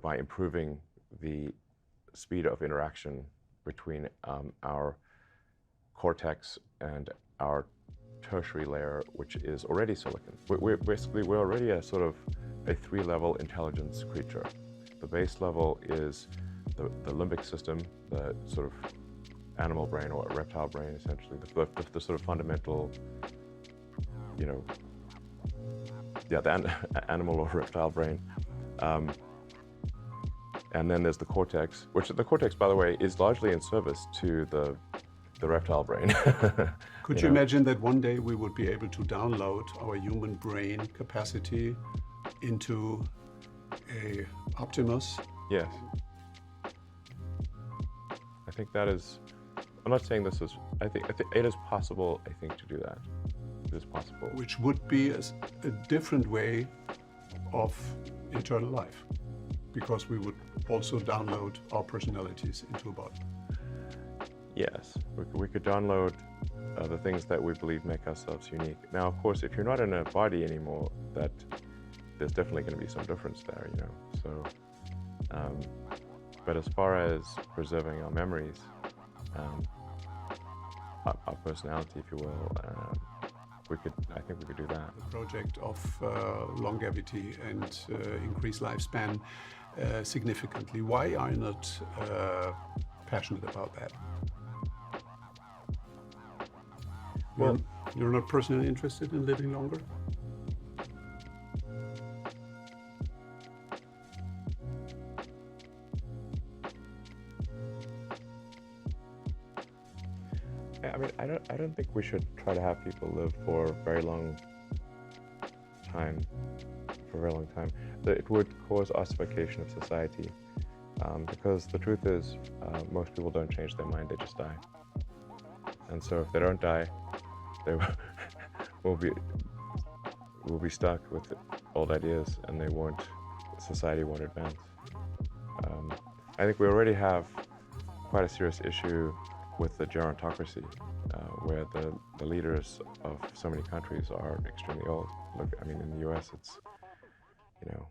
by improving the speed of interaction between our cortex and our tertiary layer, which is already silicon. We're already a sort of a 3-level intelligence creature. The base level is the limbic system, the sort of animal brain or reptile brain, essentially, the sort of fundamental, you know, the animal or reptile brain. And then there's the cortex, which the cortex, by the way, is largely in service to the reptile brain. Could you imagine that one day we would be able to download our human brain capacity into a Optimus? Yes. I think that is, I'm not saying this is, I think it is possible, I think, to do that. It is possible. Which would be a different way of internal life, because we would also download our personalities into a body. Yes, we could download the things that we believe make ourselves unique. Now, of course, if you're not in a body anymore, that there's definitely going to be some difference there, you know. So, but as far as preserving our memories, our personality, if you will, I think we could do that. The project of longevity and increase lifespan significantly. Why are you not passionate about that? Well, you're not personally interested in living longer? I mean, I don't think we should try to have people live for a very long time. It would cause ossification of society, because the truth is, most people don't change their mind; they just die. And so, if they don't die, they will be stuck with old ideas, and society won't advance. I think we already have quite a serious issue with the gerontocracy, where the leaders of so many countries are extremely old. Look, I mean, in the U.S., it's, you know,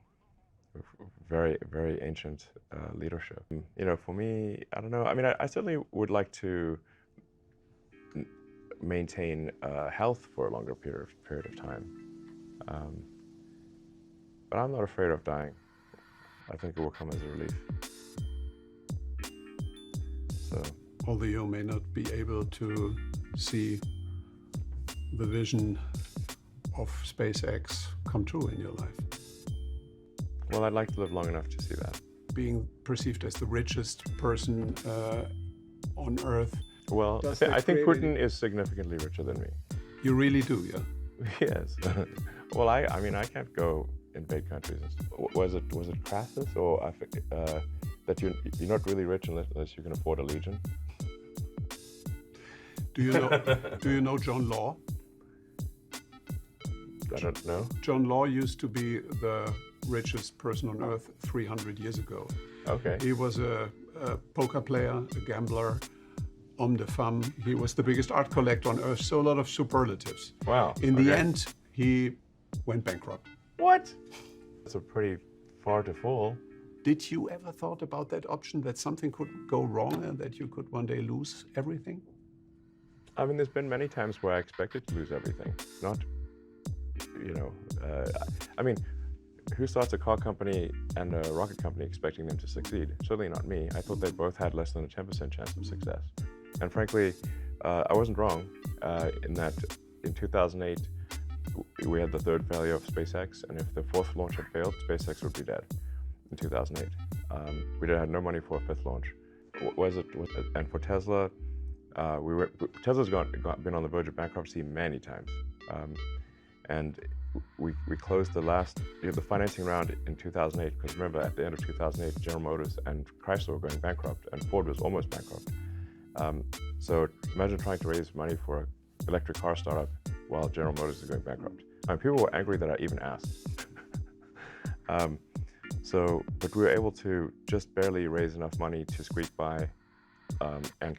very, very ancient leadership. You know, for me, I don't know. I mean, I certainly would like to maintain health for a longer period of time, but I'm not afraid of dying. I think it will come as a relief. So. Although you may not be able to see the vision of SpaceX come true in your life. Well, I'd like to live long enough to see that. Being perceived as the richest person on Earth. Well, I think Putin is significantly richer than me. You really do, yeah? Yes. Well, I mean, I can't go invade countries. Was it Crassus or that you're not really rich unless you can afford a legion? Do you know John Law? I don't know. John Law used to be the richest person on Earth 300 years ago. Okay. He was a poker player, a gambler, homme de femme. He was the biggest art collector on Earth, so a lot of superlatives. Wow. In the end, he went bankrupt. What? That's a pretty far to fall. Did you ever thought about that option, that something could go wrong and that you could one day lose everything? I mean, there's been many times where I expected to lose everything. Not, you know, I mean, who starts a car company and a rocket company expecting them to succeed? Certainly not me. I thought they both had less than a 10% chance of success. And frankly, I wasn't wrong in that in 2008, we had the third failure of SpaceX, and if the fourth launch had failed, SpaceX would be dead in 2008. We had no money for a fifth launch. And for Tesla, Tesla's been on the verge of bankruptcy many times. And we closed the financing round in 2008, because remember, at the end of 2008, General Motors and Chrysler were going bankrupt, and Ford was almost bankrupt. So imagine trying to raise money for an electric car startup while General Motors is going bankrupt. I mean, people were angry that I even asked. But we were able to just barely raise enough money to squeak by. And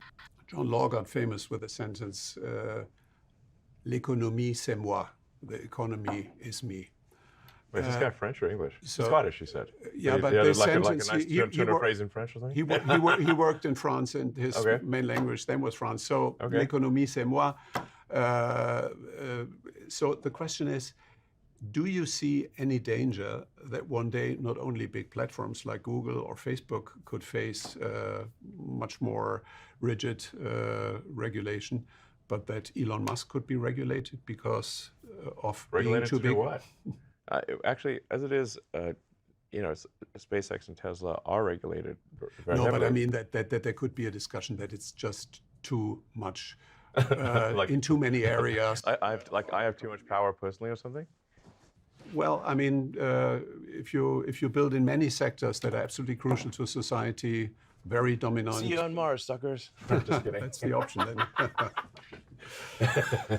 John Law got famous with the sentence, "L'économie, c'est moi." The economy is me. Wait, is this guy French or English? so- Scottish, you said. Yeah, but he had the like a sentence, nice turn of phrase in French or something? he worked in France, and his Okay. main language then was France. So Okay. l'économie, c'est moi. So the question is, do you see any danger that one day not only big platforms like Google or Facebook could face much more rigid regulation, but that Elon Musk could be regulated because of Regulated being too to do big? what? Actually, as it is, you know, SpaceX and Tesla are regulated very No, heavily. but I mean that there could be a discussion that it's just too much Like- in too many areas. I have too much power personally or something? Well, I mean, if you build in many sectors that are absolutely crucial to society, very dominant. See you on Mars, suckers. Just kidding. That's the option then.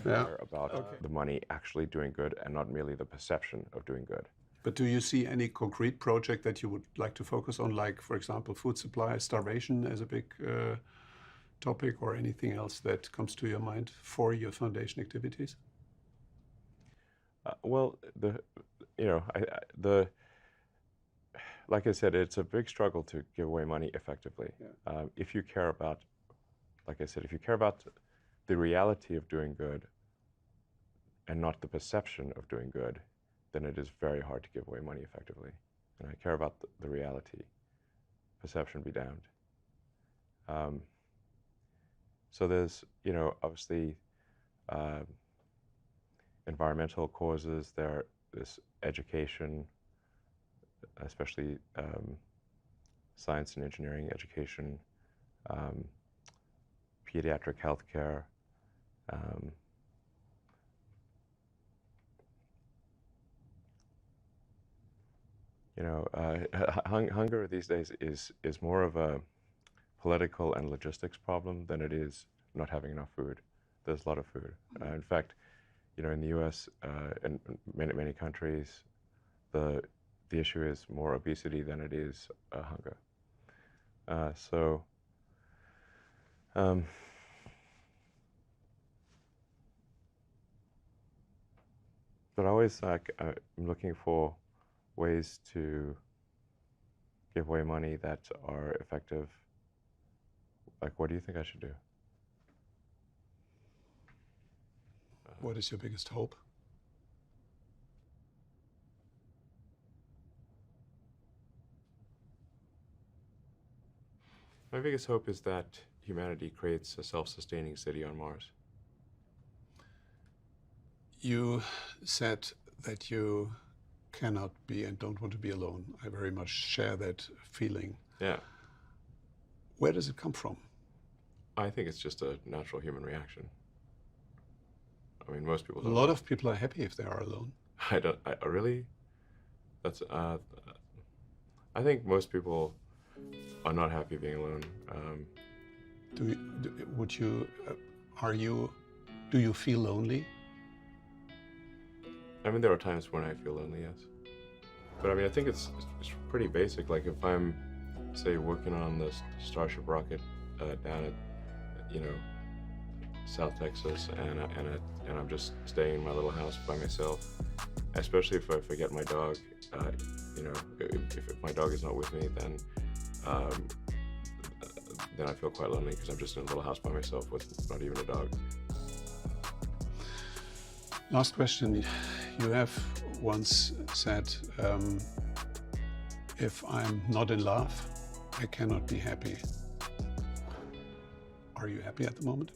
Yeah. About the money actually doing good and not merely the perception of doing good. But do you see any concrete project that you would like to focus on, like, for example, food supply, starvation as a big topic, or anything else that comes to your mind for your foundation activities? Well, like I said, it's a big struggle to give away money effectively. Yeah. If you care about, like I said, if you care about the reality of doing good and not the perception of doing good, then it is very hard to give away money effectively. And I care about the reality. Perception be damned. So there's, obviously, environmental causes, there's education, especially science and engineering education, pediatric healthcare, hunger these days is more of a political and logistics problem than it is not having enough food. There's a lot of food. In fact, in the U.S. And many countries, the issue is more obesity than it is hunger. But always I'm looking for ways to give away money that are effective. Like, what do you think I should do? What is your biggest hope? My biggest hope is that humanity creates a self-sustaining city on Mars. You said that you cannot be and don't want to be alone. I very much share that feeling. Yeah. Where does it come from? I think it's just a natural human reaction. I mean, most people A don't. lot of people are happy if they are alone. I really? That's, I think most people are not happy being alone. Do you feel lonely? I mean, there are times when I feel lonely, yes. But I mean, I think it's pretty basic. Like if I'm, say, working on the Starship rocket down at, South Texas, and I'm just staying in my little house by myself, especially if I forget my dog, if my dog is not with me, then I feel quite lonely because I'm just in a little house by myself with not even a dog. Last question. You have once said, if I'm not in love, I cannot be happy. Are you happy at the moment?